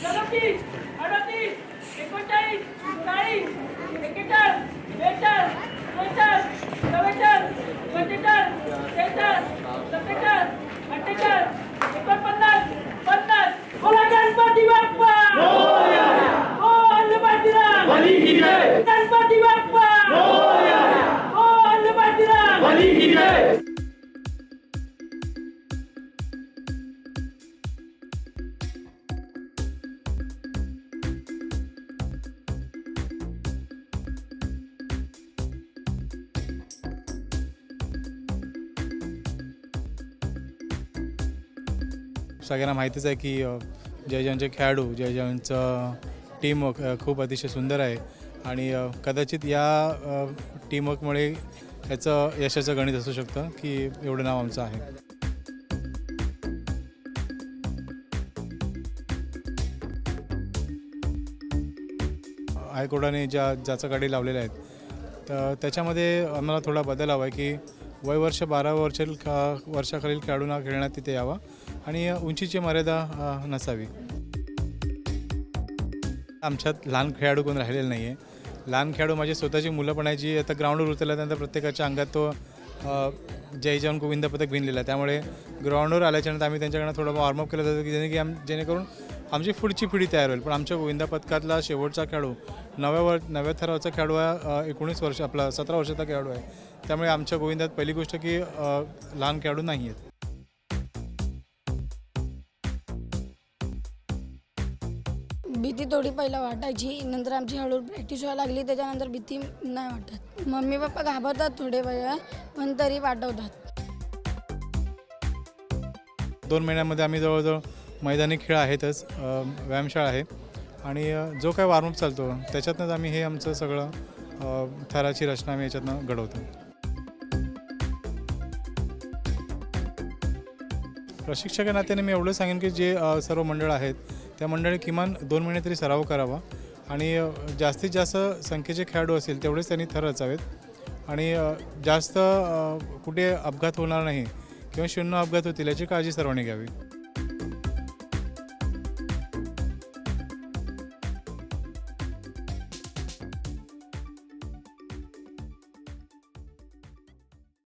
37, 38, 39, 40, 41, 42, 43, 44, 45, 46, 47, 48, 49, 50. बोला गणपती बाप्पा बोल बाजीराव गणपती बाप्पा बोल बाजीराव। सगळ्यांना माहितीच आहे की जय जवानचे खेळाडू जय जवानचं टीमवर्क खूप अतिशय सुंदर आहे आणि कदाचित या टीमवर्कमुळे याचं यशाचं गणित असू शकतं की एवढं नाव आमचं आहे। हायकोर्टाने ज्याचा गाडी लावलेल्या आहेत तर त्याच्यामध्ये आम्हाला थोडा बदल हवा आहे की वयवर्ष 12 वर्षाखालील खेळाडूंना खेळण्यात तिथे यावा आणि उंचीची मर्यादा नसावी। आमच्यात लहान खेळाडू कोण राहिलेले नाही आहे। लहान खेळाडू माझी स्वतःची मुलं पण आहे जी आता ग्राउंडवर उतरल्यानंतर प्रत्येकाच्या अंगात तो जय जवान गोविंद पदक भिनलेला आहे। त्यामुळे ग्राउंडवर आल्याच्यानंतर आम्ही त्यांच्याकडनं थोडं वॉर्मअप केलं जातं की जेणेकरून आमची पुढची पिढी तयार होईल। पण आमच्या गोविंदा पदकातला शेवटचा खेळाडू नव्या थराचा खेळाडू आहे 19 वर्ष आपला 17 वर्षाचा खेळाडू आहे। त्यामुळे आमच्या गोविंदात पहिली गोष्ट की लहान खेळाडू नाही आहेत। भीती थोडी पहिला वाटायची, नंतर आमची हळूहळू प्रॅक्टिस व्हायला लागली, त्याच्यानंतर भीती नाही वाटत। मम्मी पप्पा घाबरतात थोडे वेळ पण तरी पाठवतात। 2 महिन्यामध्ये आम्ही जवळजवळ मैदानी खेळ आहेतच, व्यायामशाळा आहे आणि जो काय वॉर्मअप चालतो त्याच्यातनंच आम्ही हे आमचं सगळं थराची रचना आम्ही याच्यातनं घडवतो। प्रशिक्षक नात्याने मी एवढं सांगेन की जे सर्व मंडळ आहेत त्या मंडळी किमान 2 महिने तरी सराव करावा आणि जास्तीत जास्त संख्येचे खेळाडू असतील तेवढेच त्यांनी थर रचावेत आणि जास्त कुठे अपघात होणार नाही किंवा शून्य अपघात होतील याची काळजी सर्वांनी घ्यावी।